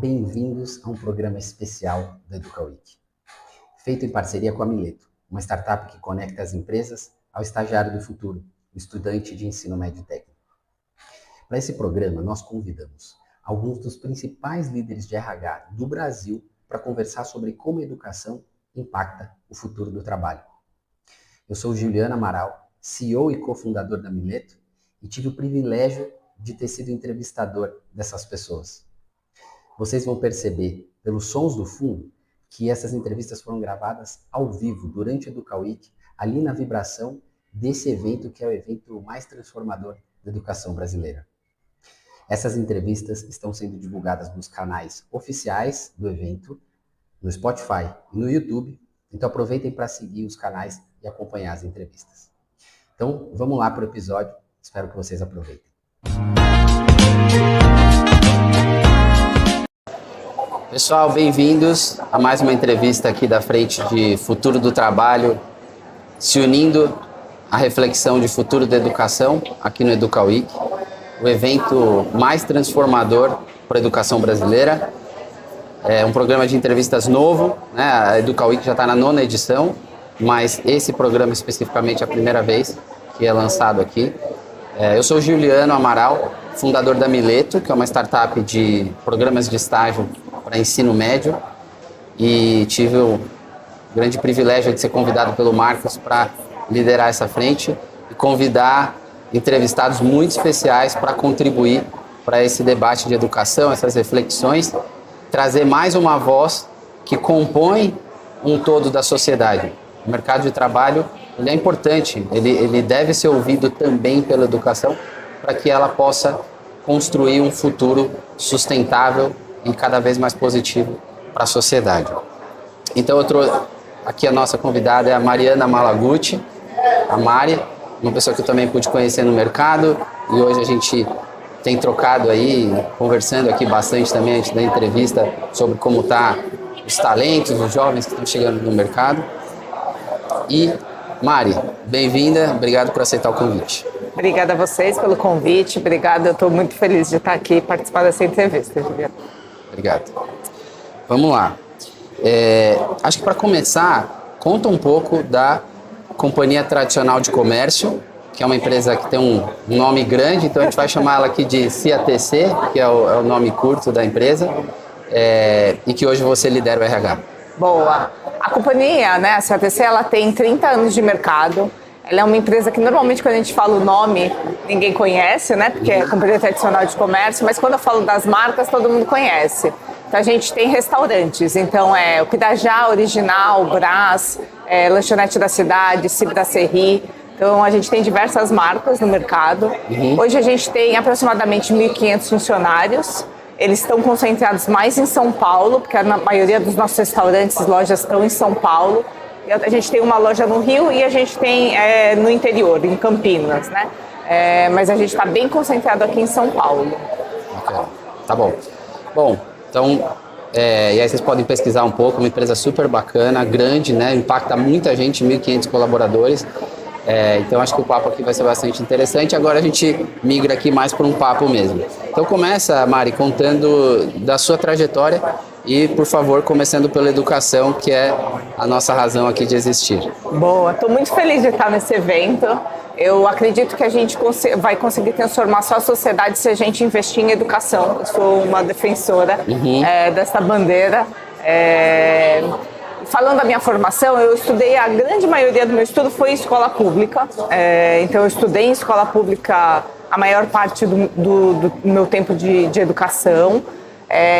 Bem-vindos a um programa especial da EducaWeek, feito em parceria com a Mileto, uma startup que conecta as empresas ao estagiário do futuro, o estudante de ensino médio técnico. Para esse programa, nós convidamos alguns dos principais líderes de RH do Brasil para conversar sobre como a educação impacta o futuro do trabalho. Eu sou Juliano Amaral, CEO e cofundador da Mileto, e tive o privilégio de ter sido entrevistador dessas pessoas. Vocês vão perceber, pelos sons do fundo, que essas entrevistas foram gravadas ao vivo, durante a EducaWeek, ali na vibração desse evento que é o evento mais transformador da educação brasileira. Essas entrevistas estão sendo divulgadas nos canais oficiais do evento, no Spotify e no YouTube, então aproveitem para seguir os canais e acompanhar as entrevistas. Então, vamos lá para o episódio, espero que vocês aproveitem. Pessoal, bem-vindos a mais uma entrevista aqui da frente de Futuro do Trabalho, se unindo à reflexão de futuro da educação aqui no EducaWeek, o evento mais transformador para a educação brasileira. É um programa de entrevistas novo, né? A EducaWeek já está na 9ª edição, mas esse programa especificamente é a primeira vez que é lançado aqui. Eu sou Juliano Amaral, fundador da Mileto, que é uma startup de programas de estágio para ensino médio, e tive o grande privilégio de ser convidado pelo Marcos para liderar essa frente e convidar entrevistados muito especiais para contribuir para esse debate de educação, essas reflexões, trazer mais uma voz que compõe um todo da sociedade. O mercado de trabalho ele é importante, ele deve ser ouvido também pela educação para que ela possa construir um futuro sustentável e cada vez mais positivo para a sociedade. Então eu trouxe aqui a nossa convidada é a Mariana Malaguti, a Mari, uma pessoa que eu também pude conhecer no mercado, e hoje a gente tem trocado aí, conversando aqui bastante também antes da entrevista sobre como tá os talentos, os jovens que estão chegando no mercado. E Mari, bem-vinda, obrigado por aceitar o convite. Obrigada a vocês pelo convite, obrigada, eu estou muito feliz de estar aqui e participar dessa entrevista, Juliana. Obrigado. Vamos lá. Acho que para começar, conta um pouco da Companhia Tradicional de Comércio, que é uma empresa que tem um nome grande, então a gente vai chamar ela aqui de CATC, que é o nome curto da empresa, e que hoje você lidera o RH. Boa. A companhia, né, a CATC, ela tem 30 anos de mercado. Ela é uma empresa que normalmente quando a gente fala o nome, ninguém conhece, né, porque é a Companhia Tradicional de Comércio, mas quando eu falo das marcas, todo mundo conhece. Então a gente tem restaurantes, então o Pidajá, Original, Brás, Lanchonete da Cidade, Cib da Serri. Então a gente tem diversas marcas no mercado. Hoje a gente tem aproximadamente 1.500 funcionários. Eles estão concentrados mais em São Paulo, porque a maioria dos nossos restaurantes e lojas estão em São Paulo. A gente tem uma loja no Rio e a gente tem no interior, em Campinas, né? Mas a gente está bem concentrado aqui em São Paulo. Ok, tá bom. Bom, então, e aí vocês podem pesquisar um pouco, uma empresa super bacana, grande, né? Impacta muita gente, 1.500 colaboradores. Então acho que o papo aqui vai ser bastante interessante. Agora a gente migra aqui mais para um papo mesmo. Então começa, Mari, contando da sua trajetória e, por favor, começando pela educação, que é a nossa razão aqui de existir. Boa, estou muito feliz de estar nesse evento. Eu acredito que a gente vai conseguir transformar só a sociedade se a gente investir em educação. Eu sou uma defensora dessa bandeira. Falando da minha formação, eu estudei, a grande maioria do meu estudo foi em escola pública. Então eu estudei em escola pública a maior parte do meu tempo de educação.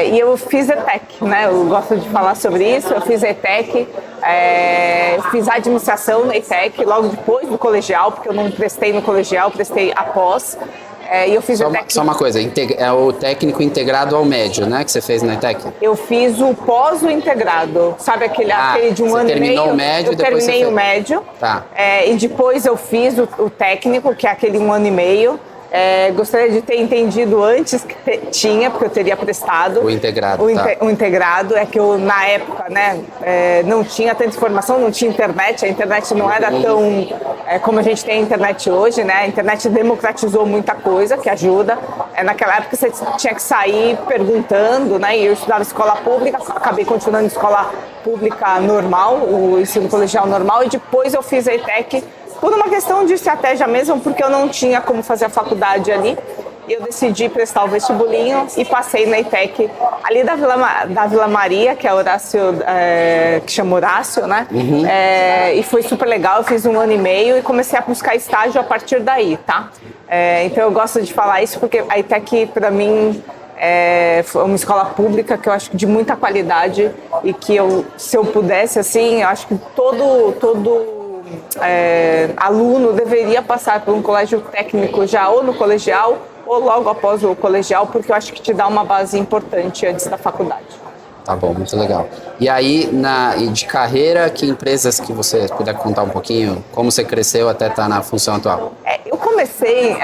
E eu fiz ETEC, né? Eu gosto de falar sobre isso. Eu fiz ETEC, fiz administração na ETEC logo depois do colegial, porque eu não prestei no colegial, prestei após. E eu fiz só uma coisa, é o técnico integrado ao médio, né, que você fez na ETEC? Eu fiz o pós-integrado, sabe aquele de um ano e meio? Terminou o médio, eu terminei o médio, tá. E depois eu fiz o técnico, que é aquele 1 ano e meio. Gostaria de ter entendido antes que tinha, porque eu teria prestado. O integrado, O integrado é que eu, na época, né, não tinha tanta informação, não tinha internet. A internet não era tão como a gente tem a internet hoje, né? A internet democratizou muita coisa, que ajuda. Naquela época você tinha que sair perguntando, né? E eu estudava escola pública, acabei continuando em escola pública normal, o ensino colegial normal, e depois eu fiz a ETEC por uma questão de estratégia mesmo, porque eu não tinha como fazer a faculdade ali. E eu decidi prestar o vestibulinho e passei na ETEC ali da Vila Maria, que é Horácio, que chama Horácio, né? E foi super legal, eu fiz 1 ano e meio e comecei a buscar estágio a partir daí, tá? Então eu gosto de falar isso porque a ETEC, para mim, foi uma escola pública que eu acho de muita qualidade e que se eu pudesse, assim, eu acho que todo aluno deveria passar por um colégio técnico já ou no colegial ou logo após o colegial, porque eu acho que te dá uma base importante antes da faculdade. Tá bom, muito legal. E aí, de carreira, que empresas que você puder contar um pouquinho, como você cresceu até estar na função atual? Eu comecei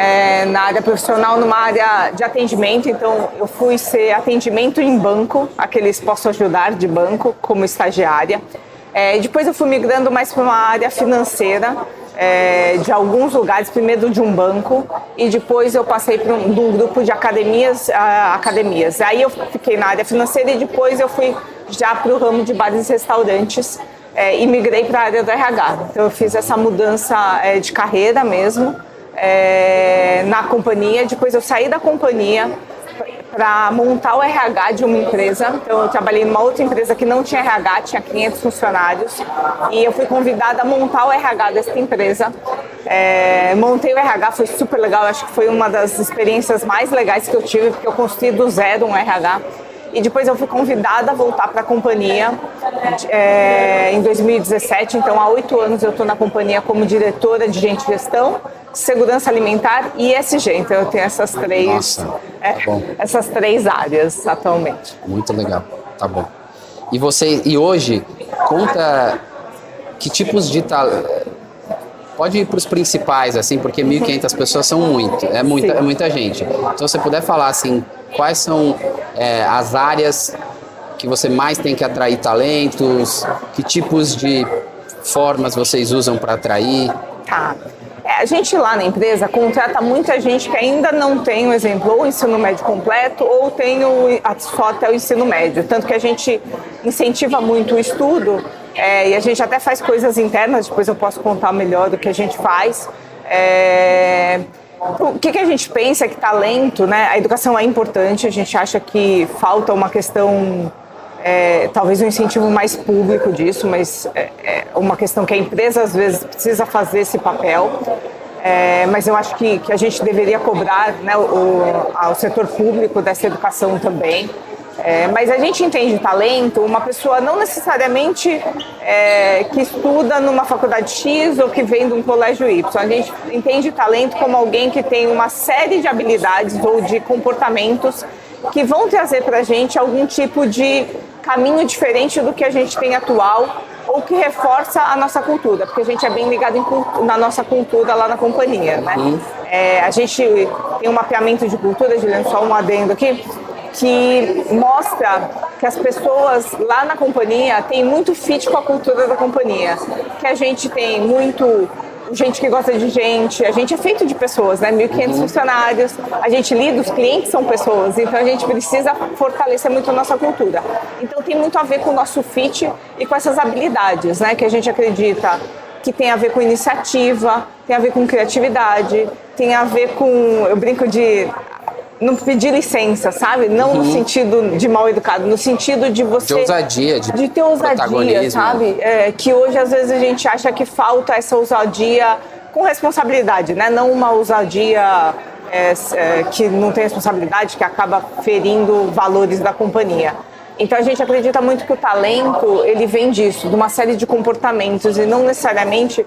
na área profissional, numa área de atendimento, então eu fui ser atendimento em banco, aqueles posso ajudar de banco, como estagiária. Depois eu fui migrando mais para uma área financeira, de alguns lugares, primeiro de um banco, e depois eu passei de um grupo de academias. Aí eu fiquei na área financeira e depois eu fui já para o ramo de bares e restaurantes e migrei para a área do RH. Então eu fiz essa mudança de carreira mesmo na companhia, depois eu saí da companhia para montar o RH de uma empresa. Então eu trabalhei numa outra empresa que não tinha RH, tinha 500 funcionários, e eu fui convidada a montar o RH dessa empresa. Montei o RH, foi super legal, acho que foi uma das experiências mais legais que eu tive, porque eu construí do zero um RH. E depois eu fui convidada a voltar para a companhia em 2017, então há 8 anos eu estou na companhia como diretora de gente de gestão, segurança alimentar e ESG. Então eu tenho essas três, essas 3 áreas atualmente. Muito legal, tá bom. E hoje, conta que tipos de pode ir para os principais, assim, porque 1.500 pessoas são é muita gente. Então, se você puder falar, assim, quais são as áreas que você mais tem que atrair talentos, que tipos de formas vocês usam para atrair? Tá. A gente lá na empresa contrata muita gente que ainda não tem, um exemplo, ou o ensino médio completo ou tem só até o ensino médio. Tanto que a gente incentiva muito o estudo e a gente até faz coisas internas, depois eu posso contar melhor do que a gente faz. O que a gente pensa é que talento, né? A educação é importante, a gente acha que falta uma questão, talvez um incentivo mais público disso, mas é uma questão que a empresa às vezes precisa fazer esse papel. Mas eu acho que a gente deveria cobrar, né, ao setor público dessa educação também. Mas a gente entende talento, uma pessoa não necessariamente que estuda numa faculdade X ou que vem de um colégio Y. A gente entende talento como alguém que tem uma série de habilidades ou de comportamentos que vão trazer para a gente algum tipo de caminho diferente do que a gente tem atual ou que reforça a nossa cultura, porque a gente é bem ligado na nossa cultura lá na companhia, né? A gente tem um mapeamento de cultura, Juliano, só um adendo aqui, que mostra que as pessoas lá na companhia têm muito fit com a cultura da companhia, que a gente tem muito gente que gosta de gente, a gente é feito de pessoas, né? 1.500 funcionários, a gente lida, os clientes são pessoas, então a gente precisa fortalecer muito a nossa cultura. Então tem muito a ver com o nosso fit e com essas habilidades, né? Que a gente acredita que tem a ver com iniciativa, tem a ver com criatividade, tem a ver com, eu brinco de não pedir licença, sabe? Não no sentido de mal educado, no sentido de você... De ousadia, de ter ousadia, sabe? Que hoje, às vezes, a gente acha que falta essa ousadia com responsabilidade, né? Não uma ousadia que não tem responsabilidade, que acaba ferindo valores da companhia. Então, a gente acredita muito que o talento, ele vem disso, de uma série de comportamentos, e não necessariamente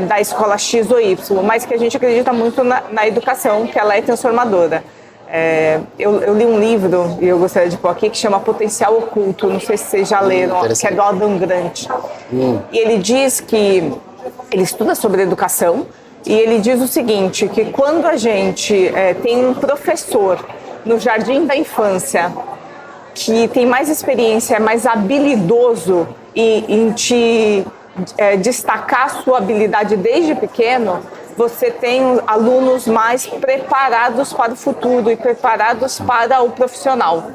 da escola X ou Y, mas que a gente acredita muito na educação, que ela é transformadora. Eu li um livro, e eu gostaria de pôr aqui, que chama Potencial Oculto, não sei se vocês já leram, que é do Adam Grant. E ele diz que ele estuda sobre educação, e ele diz o seguinte, que quando a gente tem um professor no jardim da infância que tem mais experiência, é mais habilidoso em te destacar a sua habilidade desde pequeno, você tem alunos mais preparados para o futuro e preparados para o profissional.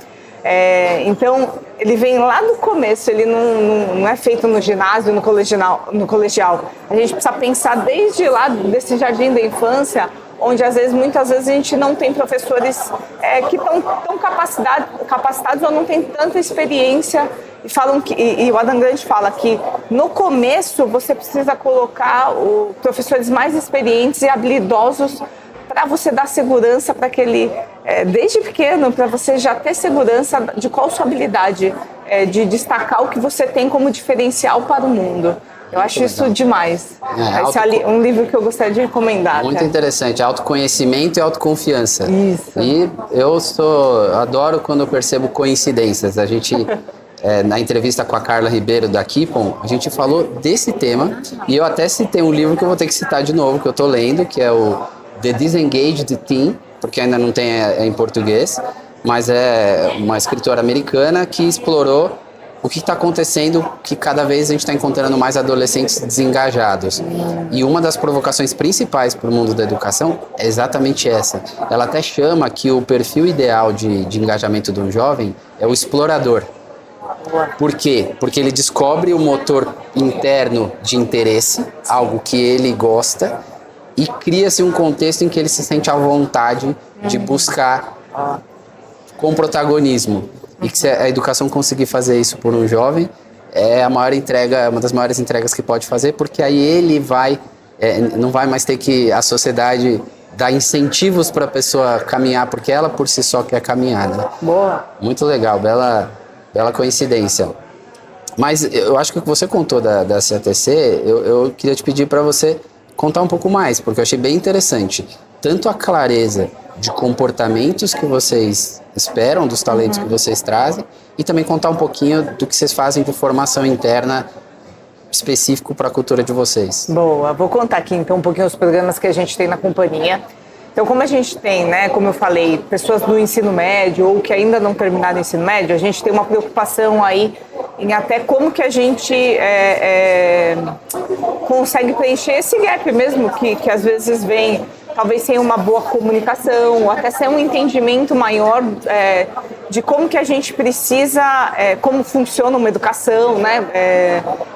Então, ele vem lá do começo, ele não é feito no ginásio, no colegial. A gente precisa pensar desde lá, desse jardim da infância, onde muitas vezes a gente não tem professores que estão tão capacitados ou não tem tanta experiência. E o Adam Grant fala que no começo você precisa colocar professores mais experientes e habilidosos para você dar segurança para aquele, desde pequeno, para você já ter segurança de qual sua habilidade, de destacar o que você tem como diferencial para o mundo. Eu acho isso demais. Esse é um livro que eu gostaria de recomendar. Muito interessante, autoconhecimento e autoconfiança. Isso. E eu adoro quando eu percebo coincidências. A gente, na entrevista com a Carla Ribeiro da Kipon, a gente falou desse tema e eu até citei um livro que eu vou ter que citar de novo, que eu estou lendo, que é o The Disengaged Teen, porque ainda não tem em português, mas é uma escritora americana que explorou o que está acontecendo, que cada vez a gente está encontrando mais adolescentes desengajados. E uma das provocações principais para o mundo da educação é exatamente essa. Ela até chama que o perfil ideal de engajamento de um jovem é o explorador. Por quê? Porque ele descobre o motor interno de interesse, algo que ele gosta, e cria-se um contexto em que ele se sente à vontade de buscar com protagonismo. E que se a educação conseguir fazer isso por um jovem, é a maior entrega, uma das maiores entregas que pode fazer, porque aí ele não vai mais ter que a sociedade dar incentivos para a pessoa caminhar, porque ela por si só quer caminhar, né? Boa. Muito legal, bela coincidência. Mas eu acho que o que você contou da CATC, eu queria te pedir para você contar um pouco mais, porque eu achei bem interessante. Tanto a clareza de comportamentos que vocês esperam, dos talentos que vocês trazem, e também contar um pouquinho do que vocês fazem de formação interna específico para a cultura de vocês. Boa, vou contar aqui então um pouquinho os programas que a gente tem na companhia. Então, como a gente tem, né, como eu falei, pessoas do ensino médio ou que ainda não terminaram o ensino médio, a gente tem uma preocupação aí em até como que a gente consegue preencher esse gap mesmo, que às vezes vem talvez sem uma boa comunicação, ou até sem um entendimento maior de como que a gente precisa, como funciona uma educação, né?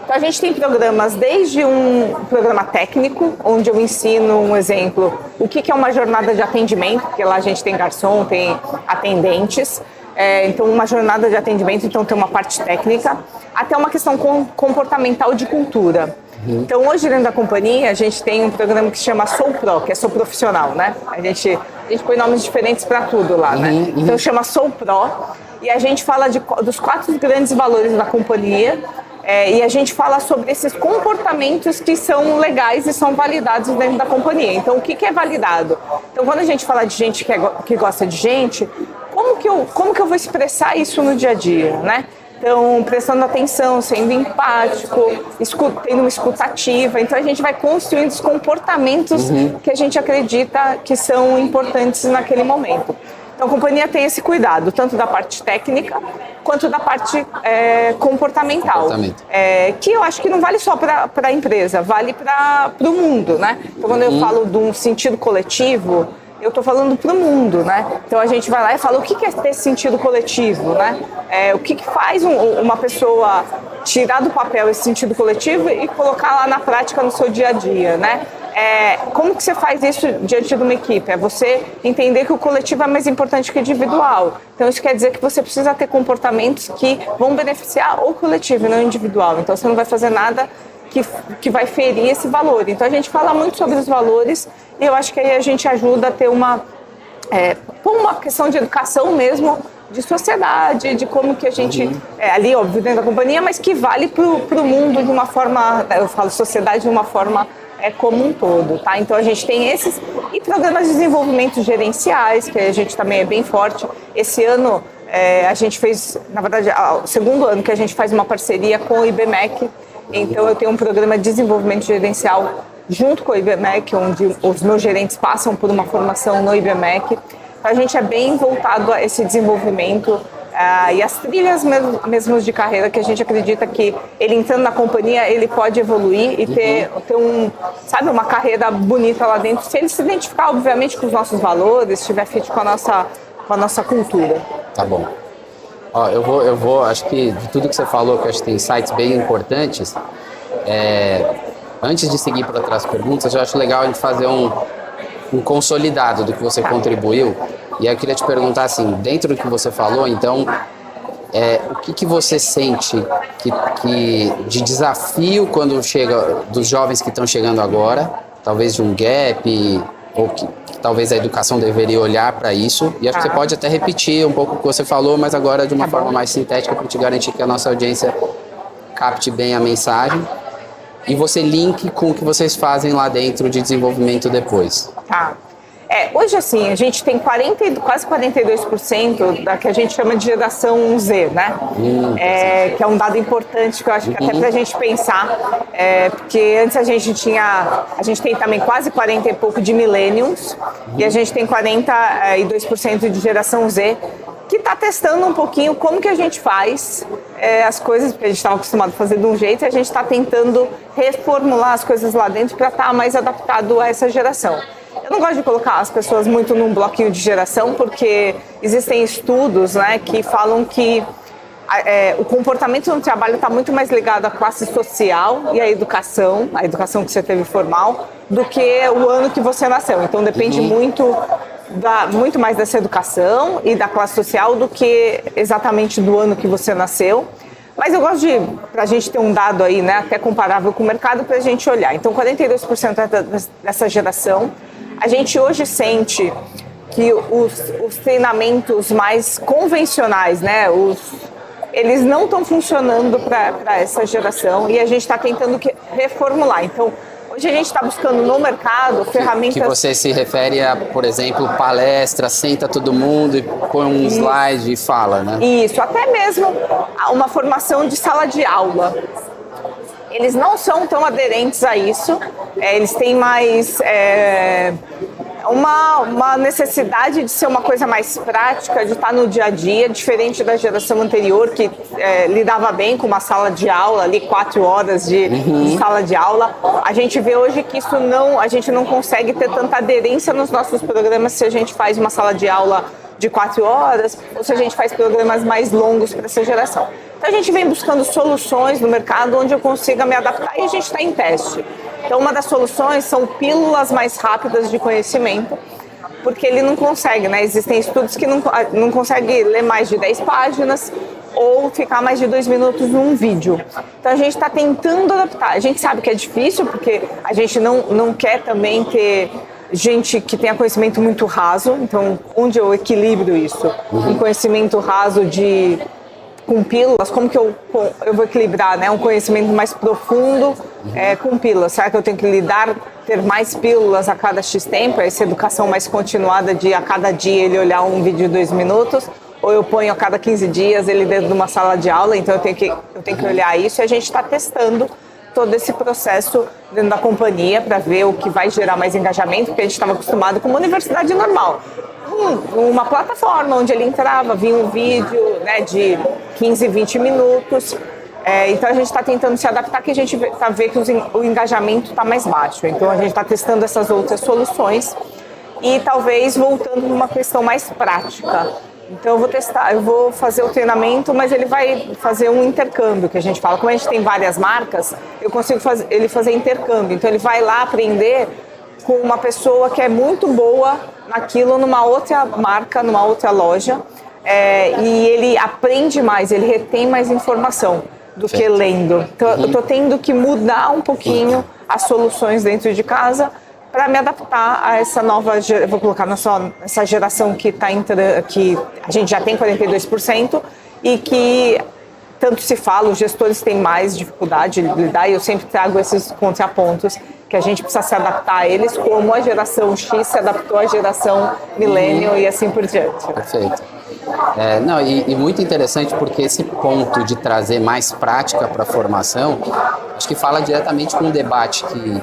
Então a gente tem programas, desde um programa técnico, onde eu ensino um exemplo, o que é uma jornada de atendimento, porque lá a gente tem garçom, tem atendentes, então uma jornada de atendimento, então tem uma parte técnica, até uma questão comportamental de cultura. Então, hoje dentro da companhia, a gente tem um programa que se chama Sou Pro, que é Sou Profissional, né? A gente põe nomes diferentes para tudo lá, né? Então, chama Sou Pro e a gente fala dos 4 grandes valores da companhia e a gente fala sobre esses comportamentos que são legais e são validados dentro da companhia. Então, o que é validado? Então, quando a gente fala de gente que gosta de gente, como que eu vou expressar isso no dia a dia, né? Então, prestando atenção, sendo empático, tendo uma escutativa. Então, a gente vai construindo os comportamentos que a gente acredita que são importantes naquele momento. Então, a companhia tem esse cuidado, tanto da parte técnica quanto da parte comportamental. Que eu acho que não vale só para a empresa, vale para o mundo, né? Então, quando eu falo de um sentido coletivo, eu estou falando para o mundo, né? Então a gente vai lá e fala o que é ter sentido coletivo, né? O que faz uma pessoa tirar do papel esse sentido coletivo e colocar lá na prática no seu dia a dia, né? Como que você faz isso diante de uma equipe? É você entender que o coletivo é mais importante que o individual. Então isso quer dizer que você precisa ter comportamentos que vão beneficiar o coletivo e não o individual. Então você não vai fazer nada que vai ferir esse valor. Então a gente fala muito sobre os valores e eu acho que aí a gente ajuda a ter uma questão de educação mesmo, de sociedade, de como que a gente, ali óbvio dentro da companhia, mas que vale para o mundo de uma forma, eu falo sociedade de uma forma como um todo, tá? Então a gente tem esses e programas de desenvolvimento gerenciais, que a gente também é bem forte. Esse ano a gente fez, na verdade, o segundo ano que a gente faz uma parceria com o IBMEC. Então eu tenho um programa de desenvolvimento gerencial junto com o IBMEC, onde os meus gerentes passam por uma formação no IBMEC. Então, a gente é bem voltado a esse desenvolvimento e as trilhas mesmo de carreira, que a gente acredita que ele entrando na companhia, ele pode evoluir e ter uma carreira bonita lá dentro, se ele se identificar, obviamente, com os nossos valores, estiver fit com a nossa cultura. Tá bom. Ó, eu vou, acho que de tudo que você falou, que eu acho que tem insights bem importantes, antes de seguir para outras perguntas, eu acho legal a gente fazer um consolidado do que você contribuiu. E aí eu queria te perguntar assim, dentro do que você falou, então, o que você sente que de desafio quando chega dos jovens que estão chegando agora, talvez de um gap, ou que talvez a educação deveria olhar para isso, e acho que você pode até repetir um pouco o que você falou, mas agora de uma forma mais sintética para te garantir que a nossa audiência capte bem a mensagem, e você link com o que vocês fazem lá dentro de desenvolvimento depois. Tá. Hoje, assim, a gente tem quase 42% da que a gente chama de geração Z, né? Que é um dado importante que eu acho que até pra gente pensar, porque antes a gente tem também quase 40 e pouco de millennials, e a gente tem 42% de geração Z, que está testando um pouquinho como que a gente faz as coisas, porque a gente estava acostumado a fazer de um jeito, e a gente está tentando reformular as coisas lá dentro para estar mais adaptado a essa geração. Eu não gosto de colocar as pessoas muito num bloquinho de geração, porque existem estudos, né, que falam que o comportamento no trabalho está muito mais ligado à classe social e à educação que você teve formal, do que o ano que você nasceu. Então depende muito mais dessa educação e da classe social do que exatamente do ano que você nasceu. Mas eu gosto pra gente ter um dado aí, né, até comparável com o mercado, pra gente olhar. Então 42% dessa geração. A gente hoje sente que os treinamentos mais convencionais, né, eles não estão funcionando para essa geração, e a gente está tentando reformular. Então, hoje a gente está buscando no mercado ferramentas... Que você se refere a, por exemplo, palestra, senta todo mundo e põe um slide e fala, né? Isso, até mesmo uma formação de sala de aula. Eles não são tão aderentes a isso, eles têm mais uma necessidade de ser uma coisa mais prática, de estar no dia a dia, diferente da geração anterior, que lidava bem com uma sala de aula, ali 4 horas de sala de aula. A gente vê hoje que a gente não consegue ter tanta aderência nos nossos programas se a gente faz uma sala de aula de 4 horas, ou se a gente faz programas mais longos para essa geração. Então a gente vem buscando soluções no mercado onde eu consiga me adaptar, e a gente está em teste. Então uma das soluções são pílulas mais rápidas de conhecimento, porque ele não consegue, né? Existem estudos que não conseguem ler mais de 10 páginas ou ficar mais de 2 minutos num vídeo. Então a gente está tentando adaptar. A gente sabe que é difícil, porque a gente não quer também ter gente que tenha conhecimento muito raso. Então, onde eu equilibro isso? Um conhecimento raso com pílulas, como que eu vou equilibrar, né? Um conhecimento mais profundo com pílulas. Será que eu tenho que ter mais pílulas a cada X tempo? Essa educação mais continuada de a cada dia ele olhar um vídeo de 2 minutos? Ou eu ponho a cada 15 dias ele dentro de uma sala de aula? Então eu tenho que olhar isso, e a gente está testando todo esse processo dentro da companhia para ver o que vai gerar mais engajamento, porque a gente estava acostumado com uma universidade normal. Uma plataforma onde ele entrava, vinha um vídeo, né, de 15, 20 minutos. Então a gente está tentando se adaptar, que a gente vê que o engajamento está mais baixo. Então a gente está testando essas outras soluções e talvez voltando numa questão mais prática. Então eu vou fazer o treinamento, mas ele vai fazer um intercâmbio, que a gente fala. Como a gente tem várias marcas, eu consigo fazer intercâmbio. Então ele vai lá aprender com uma pessoa que é muito boa naquilo, numa outra marca, numa outra loja, e ele aprende mais, ele retém mais informação do que lendo. Então eu estou tendo que mudar um pouquinho as soluções dentro de casa para me adaptar a essa nova, vou colocar essa geração que está entrando, que a gente já tem 42%, e que tanto se fala, os gestores têm mais dificuldade de lidar, e eu sempre trago esses contrapontos, que a gente precisa se adaptar a eles, como a geração X se adaptou à geração millennial e assim por diante. Perfeito. E muito interessante, porque esse ponto de trazer mais prática para a formação, acho que fala diretamente com um debate que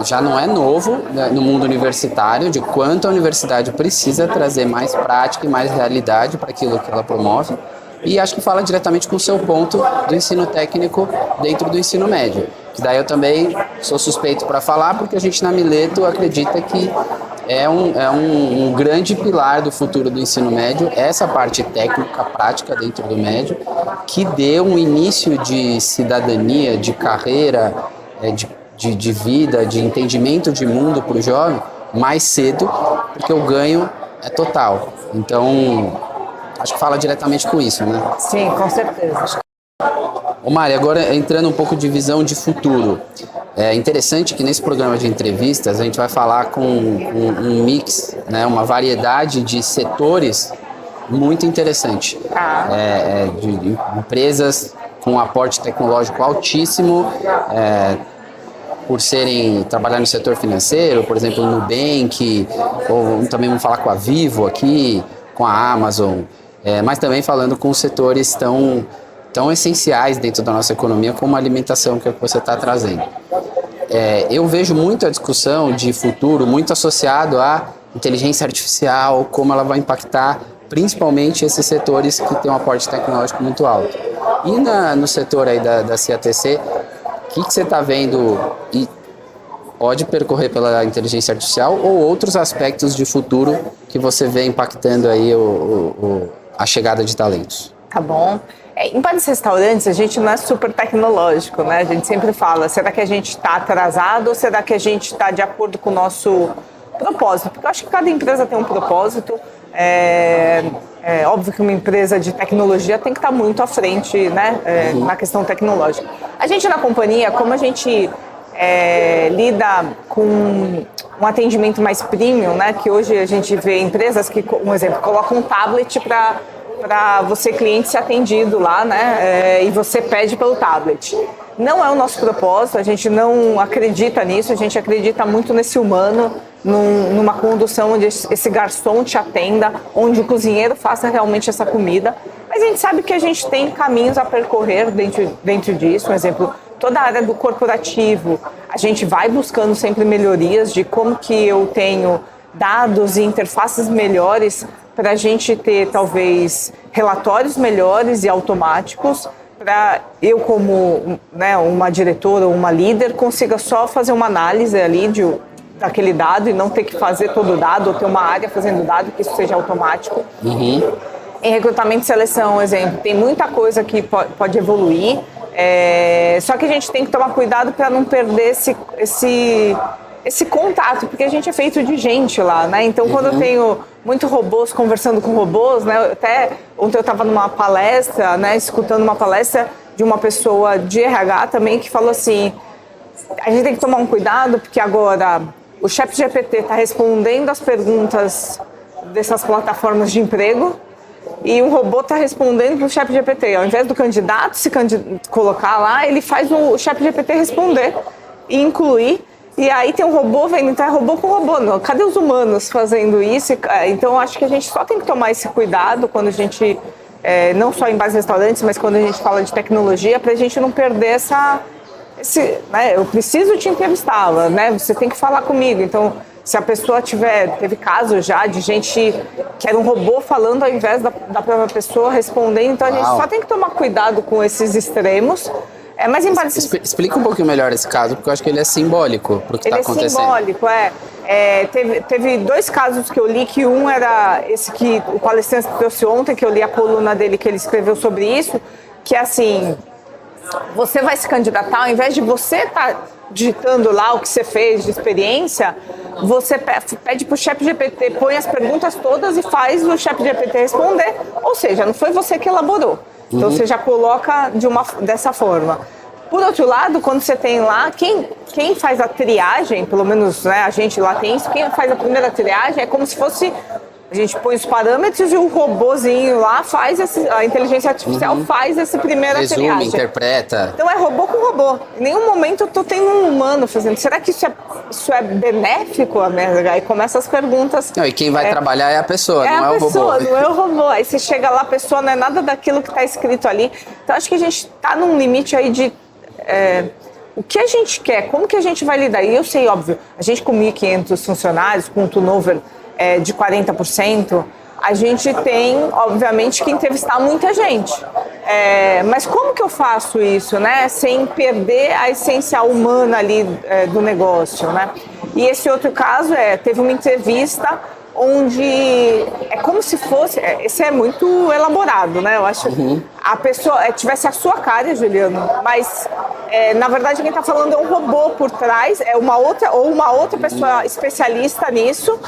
já não é novo, né, no mundo universitário, de quanto a universidade precisa trazer mais prática e mais realidade para aquilo que ela promove. E acho que fala diretamente com o seu ponto do ensino técnico dentro do ensino médio. Que daí eu também sou suspeito para falar, porque a gente na Mileto acredita que é um grande pilar do futuro do ensino médio, essa parte técnica, prática dentro do médio, que dê um início de cidadania, de carreira, de vida, de entendimento de mundo para o jovem mais cedo, porque o ganho é total. Então, acho que fala diretamente com isso, né? Sim, com certeza. Ô Mari, agora entrando um pouco de visão de futuro. É interessante que nesse programa de entrevistas a gente vai falar com um mix, né, uma variedade de setores muito interessante. De empresas com um aporte tecnológico altíssimo, por trabalhar no setor financeiro, por exemplo, no Nubank, ou também vamos falar com a Vivo aqui, com a Amazon, mas também falando com setores tão essenciais dentro da nossa economia como a alimentação, que é o que você está trazendo. Eu vejo muito a discussão de futuro muito associado à inteligência artificial, como ela vai impactar principalmente esses setores que têm um aporte tecnológico muito alto. E no setor aí da CATC, o que você está vendo e pode percorrer pela inteligência artificial ou outros aspectos de futuro que você vê impactando aí a chegada de talentos? Tá bom. Em vários restaurantes a gente não é super tecnológico, né? A gente sempre fala, será que a gente está atrasado ou será que a gente está de acordo com o nosso propósito? Porque eu acho que cada empresa tem um propósito. É óbvio que uma empresa de tecnologia tem que estar muito à frente, né? Na questão tecnológica. A gente na companhia, como a gente lida com um atendimento mais premium, né? Que hoje a gente vê empresas que, um exemplo, colocam um tablet para você, cliente, ser atendido lá, né? E você pede pelo tablet. Não é o nosso propósito, a gente não acredita nisso, a gente acredita muito nesse humano, numa condução onde esse garçom te atenda, onde o cozinheiro faça realmente essa comida. Mas a gente sabe que a gente tem caminhos a percorrer dentro disso. Por exemplo, toda a área do corporativo, a gente vai buscando sempre melhorias de como que eu tenho dados e interfaces melhores para a gente ter, talvez, relatórios melhores e automáticos, para eu, como, né, uma diretora ou uma líder, consiga só fazer uma análise ali daquele dado e não ter que fazer todo o dado, ou ter uma área fazendo dado, que isso seja automático. Em recrutamento e seleção, exemplo, tem muita coisa que pode evoluir, só que a gente tem que tomar cuidado para não perder esse contato, porque a gente é feito de gente lá, né? Então, quando eu tenho muito robôs conversando com robôs, né? Até ontem eu estava numa palestra, né? Escutando uma palestra de uma pessoa de RH também que falou assim, a gente tem que tomar um cuidado, porque agora o ChatGPT está respondendo as perguntas dessas plataformas de emprego e um robô está respondendo para o ChatGPT. Ao invés do candidato se colocar lá, ele faz o ChatGPT responder e incluir. E aí tem um robô vendo, então é robô com robô, não. Cadê os humanos fazendo isso? Então acho que a gente só tem que tomar esse cuidado quando a gente, não só em vários restaurantes, mas quando a gente fala de tecnologia, para a gente não perder né, eu preciso te entrevistar, né? Você tem que falar comigo. Então, se a pessoa teve casos já de gente que era um robô falando ao invés da própria pessoa respondendo, então a gente só tem que tomar cuidado com esses extremos. Mas explica um pouquinho melhor esse caso, porque eu acho que ele é simbólico para o que está acontecendo. Ele é simbólico, teve dois casos que eu li, que um era esse que o palestrante trouxe ontem, que eu li a coluna dele que ele escreveu sobre isso, que é assim, você vai se candidatar, ao invés de você estar digitando lá o que você fez de experiência, você pede para o ChatGPT, põe as perguntas todas e faz o ChatGPT responder, ou seja, não foi você que elaborou. Então você já coloca dessa forma. Por outro lado, quando você tem lá, quem faz a triagem, pelo menos, né, a gente lá tem isso, quem faz a primeira triagem é como se fosse, a gente põe os parâmetros e o robozinho lá faz, a inteligência artificial faz essa primeira triagem. Resume, interpreta. Então é robô com robô. Em nenhum momento eu estou tendo um humano fazendo. Será que isso é benéfico? Aí começam as perguntas. Não, e quem vai trabalhar é a pessoa, não é o robô. É a pessoa, não é o robô. Aí você chega lá, a pessoa não é nada daquilo que está escrito ali. Então acho que a gente está num limite aí de o que a gente quer, como que a gente vai lidar. E eu sei, óbvio, a gente com 1.500 funcionários, com um turnover de 40%, a gente tem, obviamente, que entrevistar muita gente. Mas como que eu faço isso, né? Sem perder a essência humana ali do negócio, né? E esse outro caso teve uma entrevista onde é como se fosse, esse é muito elaborado, né? Eu acho que a pessoa tivesse a sua cara, Juliano, mas na verdade quem está falando é um robô por trás, é uma outra pessoa especialista nisso,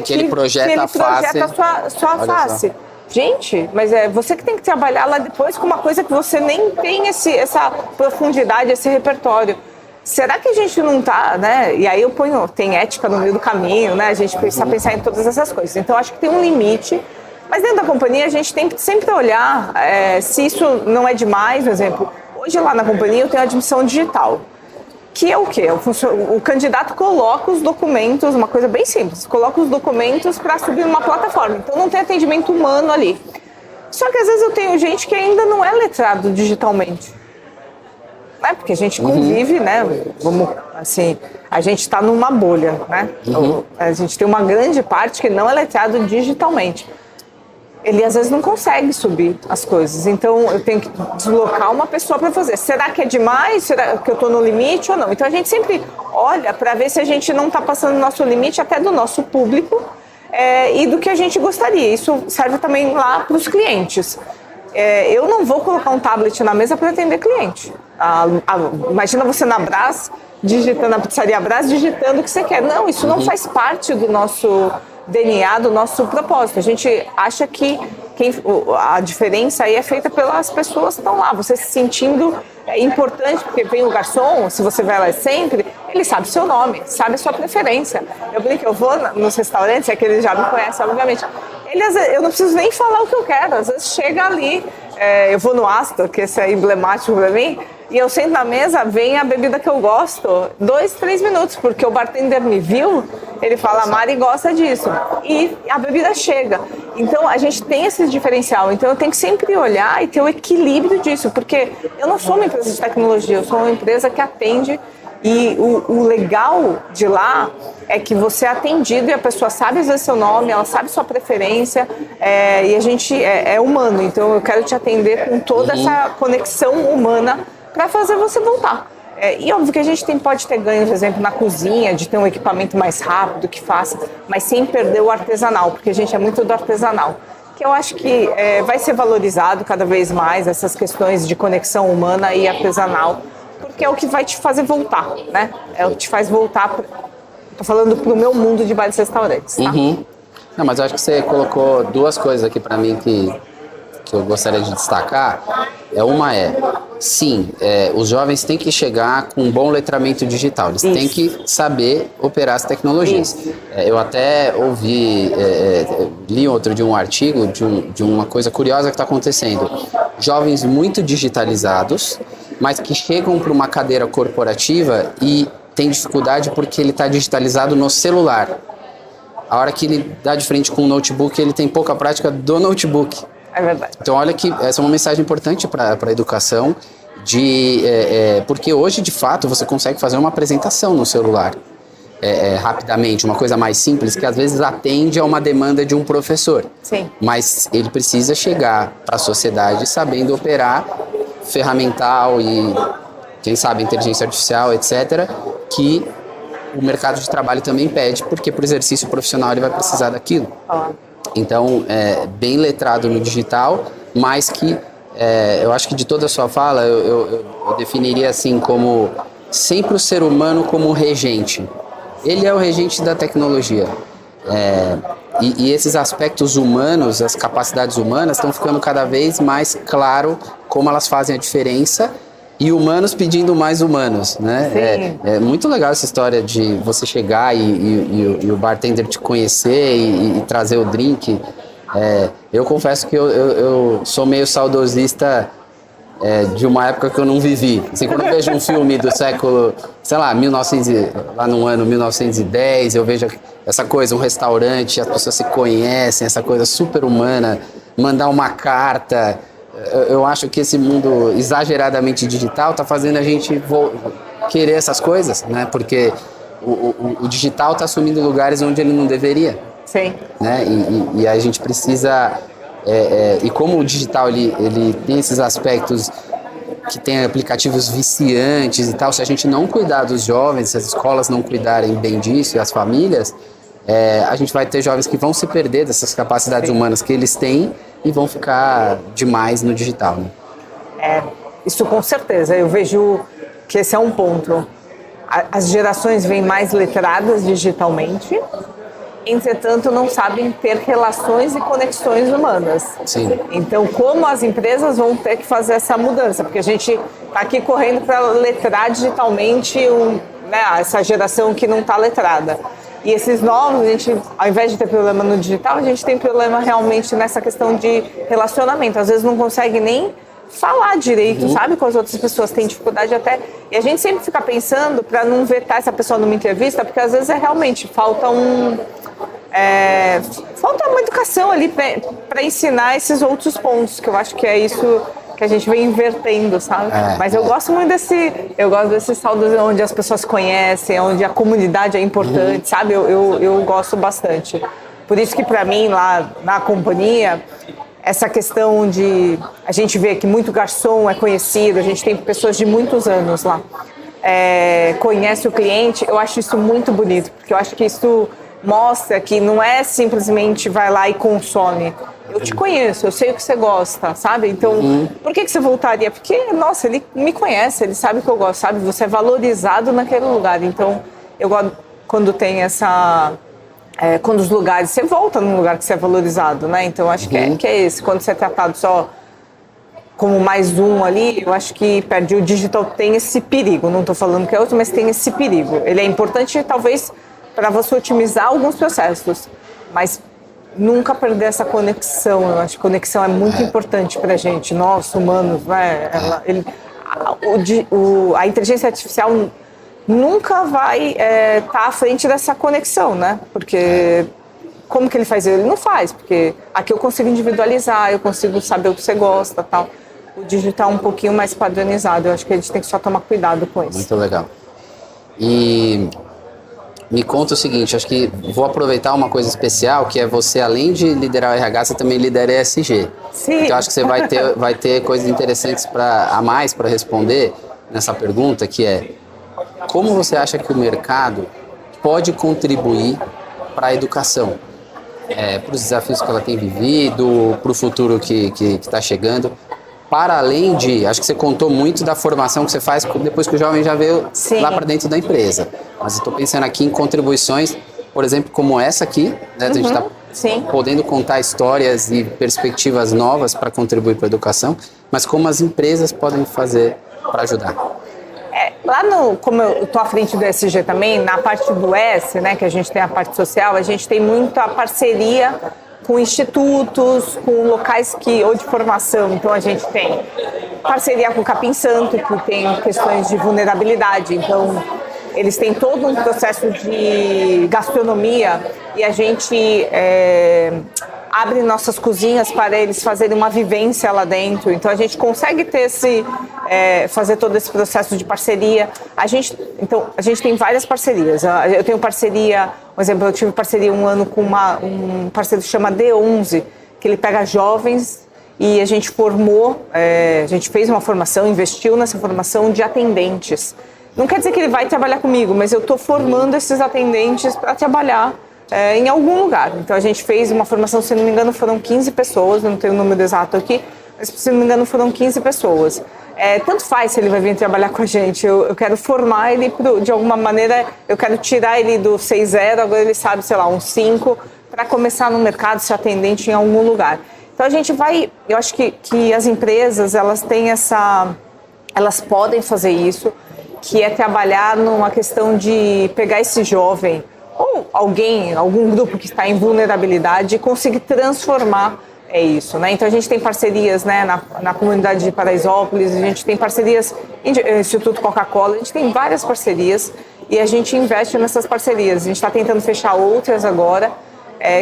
que ele projeta a sua face. Gente, mas é você que tem que trabalhar lá depois com uma coisa que você nem tem essa profundidade, esse repertório. Será que a gente não tá, né? E aí eu ponho, tem ética no meio do caminho, né? A gente precisa pensar em todas essas coisas. Então acho que tem um limite, mas dentro da companhia a gente tem que sempre olhar se isso não é demais. Por exemplo, hoje lá na companhia eu tenho a admissão digital, que é o quê? O candidato coloca os documentos, uma coisa bem simples, coloca os documentos para subir numa plataforma. Então não tem atendimento humano ali. Só que às vezes eu tenho gente que ainda não é letrado digitalmente. Porque a gente convive, né? A gente está numa bolha, né? A gente tem uma grande parte que não é letrado digitalmente. Ele às vezes não consegue subir as coisas, então eu tenho que deslocar uma pessoa para fazer. Será que é demais? Será que eu estou no limite ou não? Então a gente sempre olha para ver se a gente não está passando o nosso limite até do nosso público e do que a gente gostaria. Isso serve também lá para os clientes. Eu não vou colocar um tablet na mesa para atender cliente. Imagina você na Brás, na pizzaria Brás, digitando o que você quer. Não, isso não faz parte do nosso DNA, do nosso propósito. A gente acha que a diferença aí é feita pelas pessoas que estão lá. Você se sentindo importante, porque vem o garçom, se você vai lá sempre, ele sabe o seu nome, sabe a sua preferência. Eu brinco, eu vou nos restaurantes, é que ele já me conhece, obviamente. Eu não preciso nem falar o que eu quero, às vezes chega ali, eu vou no Astor, que esse é emblemático para mim, e eu sento na mesa, vem a bebida que eu gosto, 2, 3 minutos, porque o bartender me viu, ele fala, a Mari gosta disso, e a bebida chega. Então a gente tem esse diferencial, então eu tenho que sempre olhar e ter o equilíbrio disso, porque eu não sou uma empresa de tecnologia, eu sou uma empresa que atende. E o legal de lá é que você é atendido e a pessoa sabe às vezes seu nome, ela sabe sua preferência e a gente é humano, então eu quero te atender com toda essa conexão humana para fazer você voltar. E óbvio que a gente pode ter ganhos, por exemplo, na cozinha, de ter um equipamento mais rápido que faça, mas sem perder o artesanal, porque a gente é muito do artesanal. Que eu acho que vai ser valorizado cada vez mais essas questões de conexão humana e artesanal, que é o que vai te fazer voltar, né? É o que te faz voltar. Tô falando pro meu mundo de bares e restaurantes, tá? Não, mas eu acho que você colocou duas coisas aqui para mim que eu gostaria de destacar. Sim, os jovens têm que chegar com um bom letramento digital. Eles têm que saber operar as tecnologias. Eu até li outro de um artigo de uma coisa curiosa que está acontecendo. Jovens muito digitalizados, mas que chegam para uma cadeira corporativa e tem dificuldade porque ele está digitalizado no celular. A hora que ele dá de frente com o notebook, ele tem pouca prática do notebook. É verdade. Então, olha que essa é uma mensagem importante para a educação, porque hoje, de fato, você consegue fazer uma apresentação no celular rapidamente, uma coisa mais simples, que às vezes atende a uma demanda de um professor. Sim. Mas ele precisa chegar para a sociedade sabendo operar ferramental e, quem sabe, inteligência artificial, etc., que o mercado de trabalho também pede, porque para o exercício profissional ele vai precisar daquilo. Então, bem letrado no digital, mas que eu acho que de toda a sua fala eu definiria assim como sempre o ser humano como regente. Ele é o regente da tecnologia. E esses aspectos humanos, as capacidades humanas estão ficando cada vez mais claro como elas fazem a diferença e humanos pedindo mais humanos, né? É muito legal essa história de você chegar e o bartender te conhecer e trazer o drink. Eu confesso que eu sou meio saudosista de uma época que eu não vivi. Assim, quando eu vejo um filme do século, sei lá, lá no ano 1910, eu vejo essa coisa, um restaurante, as pessoas se conhecem, essa coisa super humana, mandar uma carta, eu acho que esse mundo exageradamente digital está fazendo a gente querer essas coisas, né? Porque o digital está assumindo lugares onde ele não deveria. Sim. Né? E a gente precisa... e como o digital ele tem esses aspectos que tem aplicativos viciantes e tal, se a gente não cuidar dos jovens, se as escolas não cuidarem bem disso e as famílias, a gente vai ter jovens que vão se perder dessas capacidades humanas que eles têm e vão ficar demais no digital. Né? Isso com certeza. Eu vejo que esse é um ponto. As gerações vêm mais letradas digitalmente, entretanto não sabem ter relações e conexões humanas. Sim. Então, como as empresas vão ter que fazer essa mudança? Porque a gente está aqui correndo para letrar digitalmente essa geração que não está letrada. E esses novos, a gente, ao invés de ter problema no digital, a gente tem problema realmente nessa questão de relacionamento. Às vezes não consegue nem falar direito, sabe? Com as outras pessoas, tem dificuldade até... E a gente sempre fica pensando para não vetar essa pessoa numa entrevista, porque às vezes realmente falta falta uma educação ali para ensinar esses outros pontos, que eu acho que é isso que a gente vem invertendo, sabe? Mas eu gosto muito desse saldo onde as pessoas conhecem, onde a comunidade é importante, sabe? Eu gosto bastante. Por isso que para mim, lá na companhia, essa questão de... A gente vê que muito garçom é conhecido, a gente tem pessoas de muitos anos lá. Conhece o cliente, eu acho isso muito bonito, porque eu acho que isso mostra que não é simplesmente vai lá e consome. Eu te conheço, eu sei o que você gosta, sabe? Então, por que você voltaria? Porque, nossa, ele me conhece, ele sabe o que eu gosto, sabe? Você é valorizado naquele lugar. Então, eu gosto quando tem essa... quando os lugares... Você volta num lugar que você é valorizado, né? Então, acho que é esse. Quando você é tratado só como mais um ali, eu acho que perde. O digital tem esse perigo. Não estou falando que é outro, mas tem esse perigo. Ele é importante, talvez, para você otimizar alguns processos, mas nunca perder essa conexão. Eu acho que conexão é muito importante para a gente, nós, humanos, né? A inteligência artificial nunca vai estar à frente dessa conexão, né? Porque como que ele faz? Ele não faz, porque aqui eu consigo individualizar, eu consigo saber o que você gosta, tal. O digital é um pouquinho mais padronizado. Eu acho que a gente tem que só tomar cuidado com isso. Muito legal. E me conta o seguinte, acho que vou aproveitar uma coisa especial, que é você, além de liderar o RH, você também lidera ESG. Sim. Então, acho que você vai ter coisas interessantes a mais para responder nessa pergunta, que é: como você acha que o mercado pode contribuir para a educação? Para os desafios que ela tem vivido, para o futuro que está chegando? Para além de... Acho que você contou muito da formação que você faz depois que o jovem já veio lá para dentro da empresa. Mas eu estou pensando aqui em contribuições, por exemplo, como essa aqui, né? A gente está podendo contar histórias e perspectivas novas para contribuir para a educação, mas como as empresas podem fazer para ajudar? Lá como eu estou à frente do ESG também, na parte do S, né, que a gente tem a parte social, a gente tem muita parceria com institutos, com locais ou de formação. Então a gente tem parceria com o Capim Santo, que tem questões de vulnerabilidade. Então eles têm todo um processo de gastronomia e a gente abre nossas cozinhas para eles fazerem uma vivência lá dentro. Então a gente consegue ter fazer todo esse processo de parceria. A gente tem várias parcerias. Eu tenho parceria, por exemplo, eu tive parceria um ano com um parceiro que chama D11, que ele pega jovens e a gente formou, a gente fez uma formação, investiu nessa formação de atendentes. Não quer dizer que ele vai trabalhar comigo, mas eu estou formando esses atendentes para trabalhar em algum lugar. Então a gente fez uma formação, se não me engano foram 15 pessoas, eu não tenho o número exato aqui, mas se não me engano foram 15 pessoas. Tanto faz se ele vai vir trabalhar com a gente, eu quero formar ele de alguma maneira, eu quero tirar ele do 6.0, agora ele sabe, sei lá, um 5, para começar no mercado, ser atendente em algum lugar. Então a gente vai, eu acho que as empresas, elas têm elas podem fazer isso, que é trabalhar numa questão de pegar esse jovem, ou algum grupo que está em vulnerabilidade e conseguir transformar isso, né? Então a gente tem parcerias, né, na comunidade de Paraisópolis, a gente tem parcerias, Instituto Coca-Cola, a gente tem várias parcerias e a gente investe nessas parcerias. A gente está tentando fechar outras agora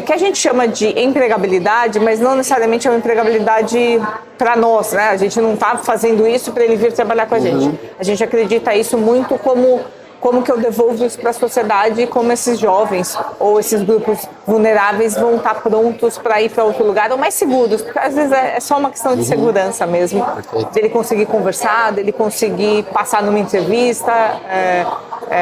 que a gente chama de empregabilidade, mas não necessariamente é uma empregabilidade para nós, né? A gente não está fazendo isso para ele vir trabalhar com a gente. A gente acredita isso muito como que eu devolvo isso para a sociedade e como esses jovens ou esses grupos vulneráveis vão estar prontos para ir para outro lugar ou mais seguros, porque às vezes é só uma questão de segurança mesmo, dele conseguir conversar, dele conseguir passar numa entrevista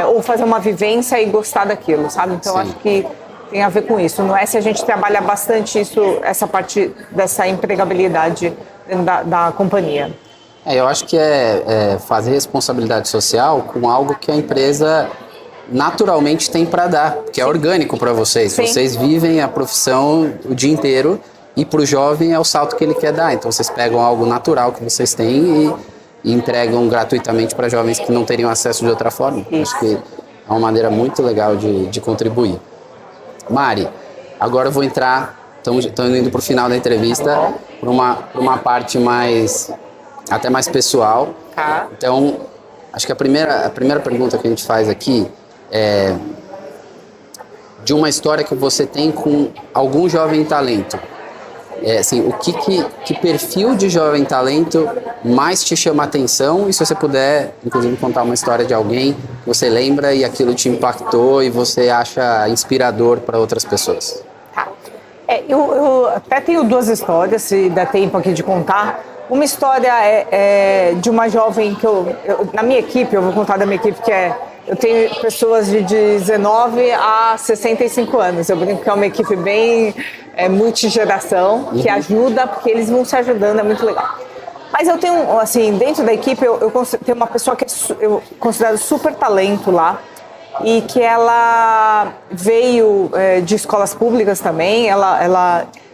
ou fazer uma vivência e gostar daquilo, sabe? Então acho que tem a ver com isso. No S a gente trabalha bastante essa parte dessa empregabilidade da companhia. Eu acho que é fazer responsabilidade social com algo que a empresa naturalmente tem para dar, que é orgânico para vocês. Sim. Vocês vivem a profissão o dia inteiro e para o jovem é o salto que ele quer dar. Então vocês pegam algo natural que vocês têm e entregam gratuitamente para jovens que não teriam acesso de outra forma. Acho que é uma maneira muito legal de contribuir. Mari, agora eu vou entrar, estamos indo para o final da entrevista, para uma parte até mais pessoal. Tá. Então, acho que a primeira pergunta que a gente faz aqui é de uma história que você tem com algum jovem talento. Assim, que perfil de jovem talento mais te chama a atenção? E se você puder, inclusive, contar uma história de alguém que você lembra e aquilo te impactou e você acha inspirador para outras pessoas. Tá. Eu até tenho duas histórias, se der tempo aqui de contar. Uma história de uma jovem que na minha equipe, eu vou contar da minha equipe, eu tenho pessoas de 19 a 65 anos. Eu brinco que é uma equipe bem multigeração, que ajuda, porque eles vão se ajudando, é muito legal. Mas eu tenho, assim, dentro da equipe, eu tenho uma pessoa que eu considero super talento lá, e que ela veio de escolas públicas também,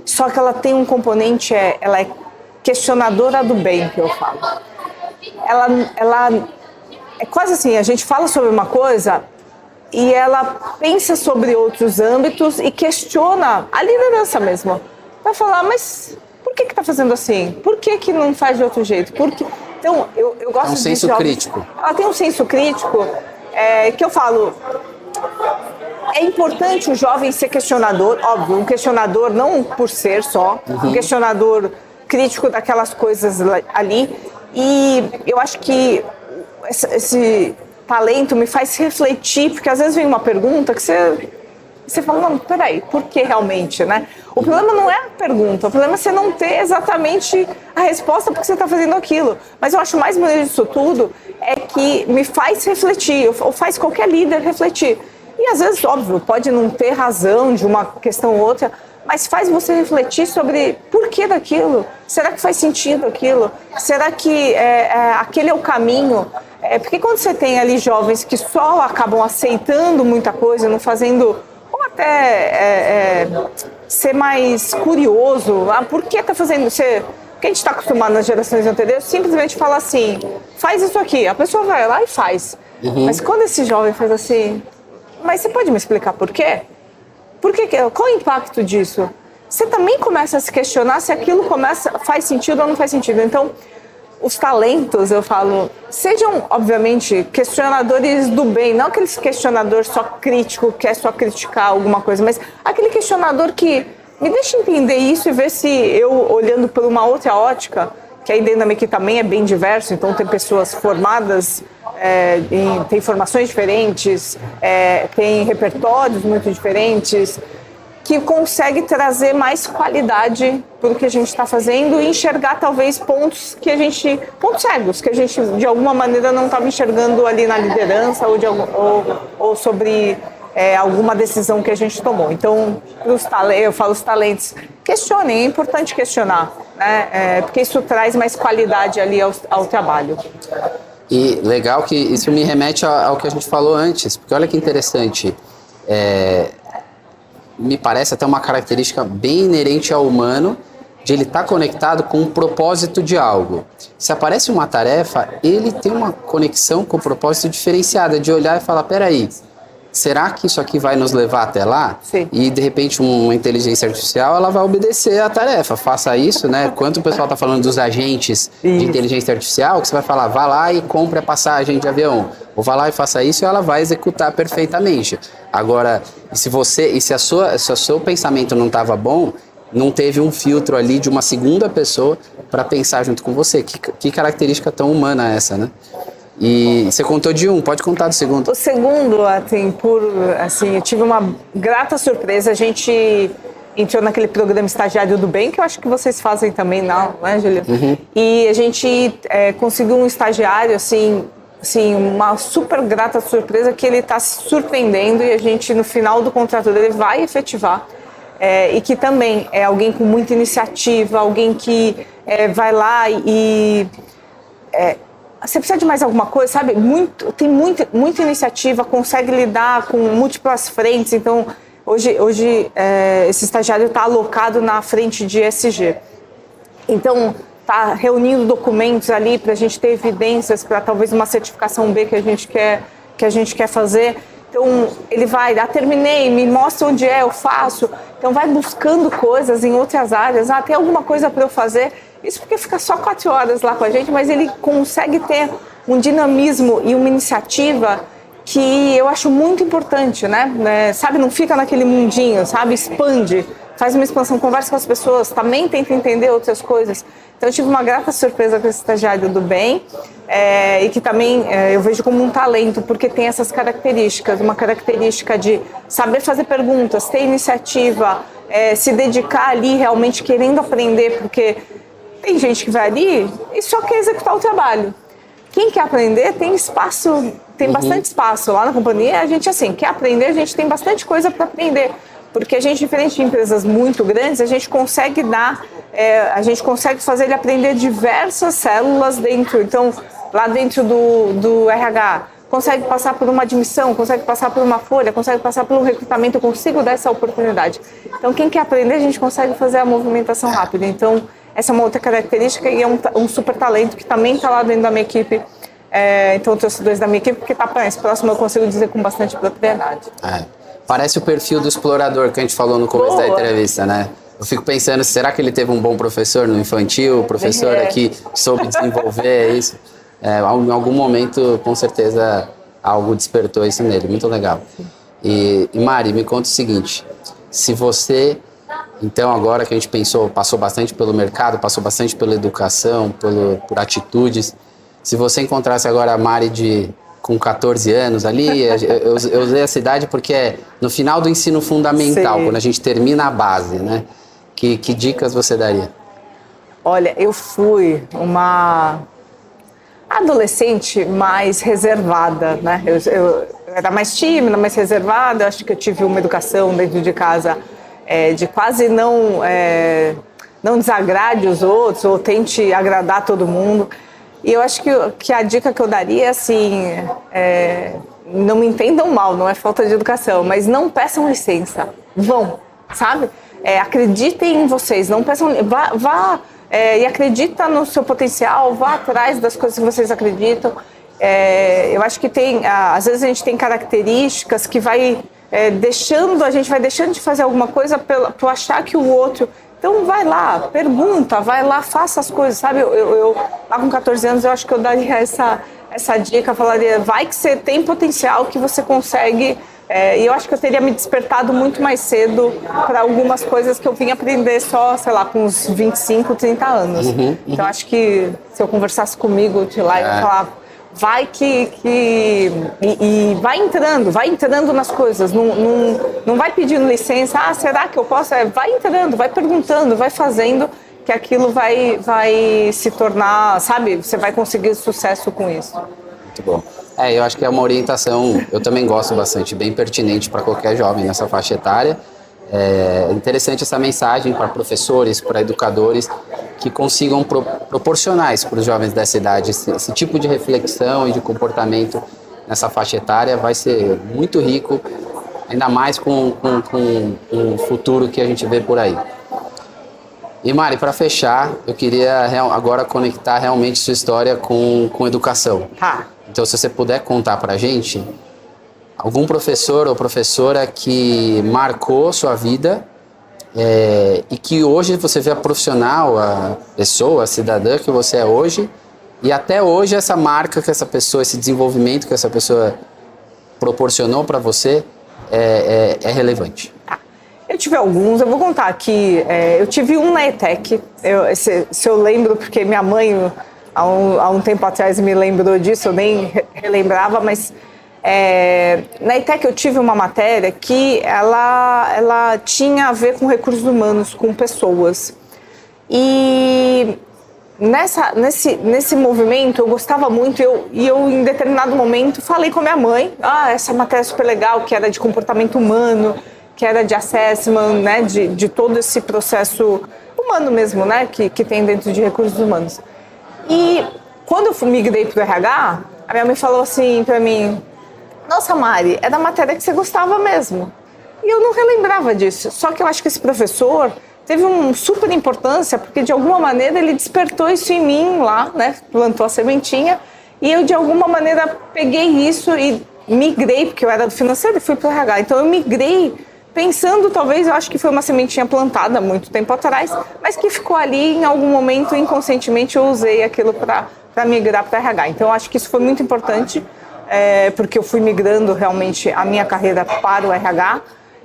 só que ela tem um componente, ela é questionadora do bem, que eu falo. Ela é quase assim, a gente fala sobre uma coisa e ela pensa sobre outros âmbitos e questiona a liderança mesmo. Vai falar, mas por que está fazendo assim? Por que não faz de outro jeito? Então, eu gosto de... É um senso crítico. Ela tem um senso crítico que eu falo... É importante o jovem ser questionador, óbvio, um questionador não por ser só, um questionador crítico daquelas coisas ali. E eu acho que esse talento me faz refletir, porque às vezes vem uma pergunta que você fala, não, peraí, por que realmente, né? O problema não é a pergunta, o problema é você não ter exatamente a resposta porque você está fazendo aquilo. Mas eu acho mais bonito disso tudo é que me faz refletir, ou faz qualquer líder refletir. E às vezes, óbvio, pode não ter razão de uma questão ou outra, mas faz você refletir sobre por que daquilo. Será que faz sentido aquilo? Será que aquele é o caminho? Porque quando você tem ali jovens que só acabam aceitando muita coisa, não fazendo, ou até ser mais curioso, por que está fazendo isso? Porque a gente está acostumado nas gerações anteriores, simplesmente fala assim, faz isso aqui, a pessoa vai lá e faz. Mas quando esse jovem faz assim, mas você pode me explicar por quê? Qual o impacto disso? Você também começa a se questionar se aquilo faz sentido ou não faz sentido. Então, os talentos, eu falo, sejam, obviamente, questionadores do bem, não aquele questionador só crítico, que é só criticar alguma coisa, mas aquele questionador que me deixa entender isso e ver se eu, olhando por uma outra ótica, que aí dentro da minha equipe também é bem diverso, então tem pessoas formadas, tem formações diferentes, tem repertórios muito diferentes, que consegue trazer mais qualidade para o que a gente está fazendo e enxergar talvez pontos cegos, que a gente de alguma maneira não estava enxergando ali na liderança ou sobre alguma decisão que a gente tomou. Então, eu falo os talentos, questionem, é importante questionar, né? Porque isso traz mais qualidade ali ao trabalho. E legal que isso me remete ao que a gente falou antes, porque olha que interessante, me parece até uma característica bem inerente ao humano, de ele estar conectado com o propósito de algo. Se aparece uma tarefa, ele tem uma conexão com o propósito diferenciada, de olhar e falar, peraí, será que isso aqui vai nos levar até lá? Sim. E, de repente, uma inteligência artificial, ela vai obedecer a tarefa. Faça isso, né? Quanto o pessoal está falando dos agentes de inteligência artificial, que você vai falar, vá lá e compre a passagem de avião. Ou vá lá e faça isso e ela vai executar perfeitamente. Agora, se o seu pensamento não estava bom, não teve um filtro ali de uma segunda pessoa para pensar junto com você. Que característica tão humana é essa, né? E você contou de um, pode contar do segundo. O segundo, eu tive uma grata surpresa. A gente entrou naquele programa Estagiário do Bem, que eu acho que vocês fazem também, não é, Juliana? Uhum. E a gente conseguiu um estagiário, assim, uma super grata surpresa, que ele está se surpreendendo e a gente, no final do contrato dele, vai efetivar. E que também é alguém com muita iniciativa, alguém que vai lá e você precisa de mais alguma coisa, sabe? Tem muita iniciativa, consegue lidar com múltiplas frentes. Então, hoje esse estagiário está alocado na frente de ESG. Então, está reunindo documentos ali para a gente ter evidências para talvez uma certificação B que a gente quer fazer. Então, ele vai, terminei, me mostra onde eu faço. Então, vai buscando coisas em outras áreas. Tem alguma coisa para eu fazer? Isso porque fica só 4 horas lá com a gente, mas ele consegue ter um dinamismo e uma iniciativa que eu acho muito importante, né? Sabe, não fica naquele mundinho, sabe? Expande, faz uma expansão, conversa com as pessoas, também tenta entender outras coisas. Então, eu tive uma grata surpresa com esse estagiário do bem e que também eu vejo como um talento, porque tem essas características, uma característica de saber fazer perguntas, ter iniciativa, se dedicar ali realmente querendo aprender, porque tem gente que vai ali e só quer executar o trabalho. Quem quer aprender tem espaço, tem bastante espaço lá na companhia. A gente, assim, quer aprender, a gente tem bastante coisa para aprender. Porque a gente, diferente de empresas muito grandes, a gente consegue fazer ele aprender diversas células dentro. Então, lá dentro do RH, consegue passar por uma admissão, consegue passar por uma folha, consegue passar por um recrutamento, eu consigo dar essa oportunidade. Então, quem quer aprender, a gente consegue fazer a movimentação rápida. Então, essa é uma outra característica e é um super talento que também está lá dentro da minha equipe. Então, eu trouxe 2 da minha equipe, porque está mais próximo, eu consigo dizer com bastante propriedade. Parece o perfil do explorador que a gente falou no começo da entrevista, né? Eu fico pensando, será que ele teve um bom professor no infantil? Professor que soube desenvolver isso? Em algum momento, com certeza, algo despertou isso nele. Muito legal. E Mari, me conta o seguinte. Se você... Então, agora que a gente passou bastante pelo mercado, passou bastante pela educação, por atitudes. Se você encontrasse agora a Mari com 14 anos ali, eu usei essa idade porque é no final do ensino fundamental, quando a gente termina a base, né? Que dicas você daria? Olha, eu fui uma adolescente mais reservada, né? Eu era mais tímida, mais reservada. Eu acho que eu tive uma educação dentro de casa de quase não desagrade os outros ou tente agradar todo mundo. E eu acho que a dica que eu daria é assim, não me entendam mal, não é falta de educação, mas não peçam licença, vão, sabe? Acreditem em vocês, não peçam, e acredita no seu potencial, vá atrás das coisas que vocês acreditam. Eu acho que às vezes a gente tem características que a gente vai deixando de fazer alguma coisa por achar que o outro... Então vai lá, pergunta, vai lá, faça as coisas, sabe? Eu lá com 14 anos, eu acho que eu daria essa dica, falaria, vai que você tem potencial, que você consegue... E eu acho que eu teria me despertado muito mais cedo para algumas coisas que eu vim aprender só, sei lá, com uns 25, 30 anos. Então acho que se eu conversasse comigo de lá, eu ia falar... Vai e vai entrando nas coisas, não vai pedindo licença, será que eu posso? Vai entrando, vai perguntando, vai fazendo, que aquilo vai se tornar, sabe, você vai conseguir sucesso com isso. Muito bom. Eu acho que é uma orientação, eu também gosto bastante, bem pertinente para qualquer jovem nessa faixa etária. É interessante essa mensagem para professores, para educadores, que consigam proporcionar isso para os jovens dessa idade. Esse tipo de reflexão e de comportamento nessa faixa etária vai ser muito rico, ainda mais com o futuro que a gente vê por aí. E Mari, para fechar, eu queria agora conectar realmente sua história com educação. Então, se você puder contar para a gente algum professor ou professora que marcou sua vida e que hoje você vê a profissional, a pessoa, a cidadã que você é hoje, e até hoje essa marca que essa pessoa, esse desenvolvimento que essa pessoa proporcionou para você é relevante? Eu tive alguns, eu vou contar aqui. Eu tive um na ETEC, se eu lembro, porque minha mãe, há um tempo atrás, me lembrou disso, eu nem relembrava, mas na ETEC eu tive uma matéria que ela tinha a ver com recursos humanos, com pessoas. E nesse movimento eu gostava muito e eu em determinado momento falei com a minha mãe, essa matéria é super legal, que era de comportamento humano, que era de assessment, né, de todo esse processo humano mesmo, né, que tem dentro de recursos humanos. E quando eu migrei para o RH, a minha mãe falou assim para mim, nossa, Mari, é da matéria que você gostava mesmo. E eu não relembrava disso, só que eu acho que esse professor teve uma super importância, porque de alguma maneira ele despertou isso em mim lá, né, plantou a sementinha, e eu de alguma maneira peguei isso e migrei, porque eu era do financeiro e fui para o RH, então eu migrei pensando, talvez, eu acho que foi uma sementinha plantada há muito tempo atrás, mas que ficou ali em algum momento, inconscientemente, eu usei aquilo para migrar para RH. Então, eu acho que isso foi muito importante, porque eu fui migrando realmente a minha carreira para o RH,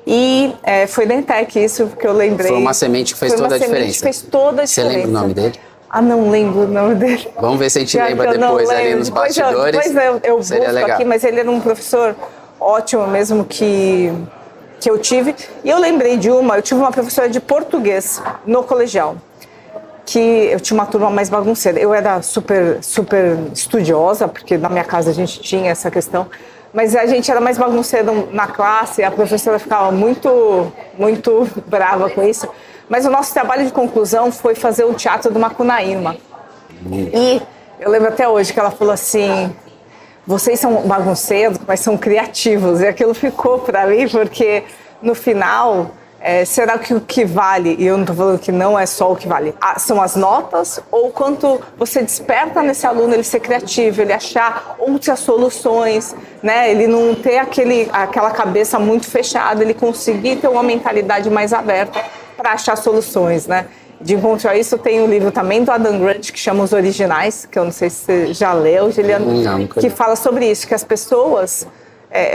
e foi da ETEC isso que eu lembrei. Foi uma semente que fez toda a diferença. Fez toda a diferença. Você lembra o nome dele? Não lembro o nome dele. Vamos ver se a gente lembra depois, ali nos bastidores. Depois eu busco aqui, mas ele era um professor ótimo mesmo que eu tive. E eu lembrei eu tive uma professora de português no colegial, que eu tinha uma turma mais bagunceira. Eu era super, super estudiosa, porque na minha casa a gente tinha essa questão, mas a gente era mais bagunceira na classe, a professora ficava muito, muito brava com isso. Mas o nosso trabalho de conclusão foi fazer o teatro do Macunaíma. E eu lembro até hoje que ela falou assim, vocês são bagunceiros, mas são criativos. E aquilo ficou para mim, porque no final, será que o que vale, e eu não estou falando que não é só o que vale, são as notas, ou quanto você desperta nesse aluno ele ser criativo, ele achar outras soluções, né? Ele não ter aquela cabeça muito fechada, ele conseguir ter uma mentalidade mais aberta para achar soluções, né? De encontro a isso, tem um livro também do Adam Grant que chama Os Originais, que eu não sei se você já leu, Juliano, que fala sobre isso, que as pessoas,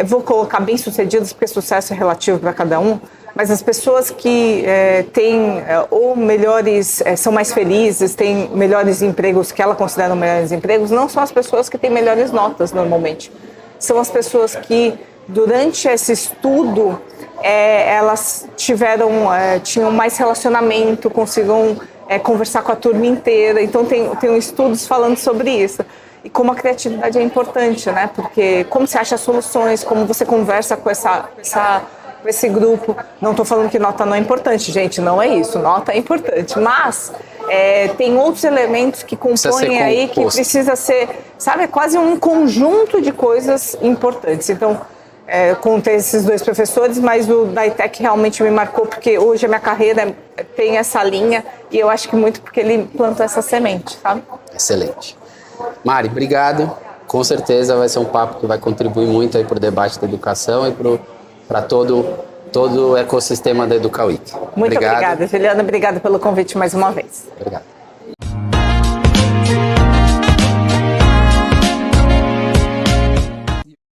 vou colocar bem-sucedidas, porque sucesso é relativo para cada um, mas as pessoas que têm ou melhores, são mais felizes, têm melhores empregos, que ela considera melhores empregos, não são as pessoas que têm melhores notas normalmente. São as pessoas que, durante esse estudo, elas tinham mais relacionamento, conseguiam conversar com a turma inteira. Então tem estudos falando sobre isso. E como a criatividade é importante, né? Porque como você acha soluções, como você conversa com esse grupo. Não estou falando que nota não é importante, gente, não é isso. Nota é importante, mas tem outros elementos que compõem aí que precisa ser, sabe, quase um conjunto de coisas importantes. Então, contei esses dois professores, mas o da ETEC realmente me marcou, porque hoje a minha carreira tem essa linha e eu acho que muito porque ele plantou essa semente, sabe? Excelente. Mari, obrigado. Com certeza vai ser um papo que vai contribuir muito aí para o debate da educação e para todo o ecossistema da EducaWeek. Muito obrigada, Juliana. Obrigada pelo convite mais uma vez. Obrigado.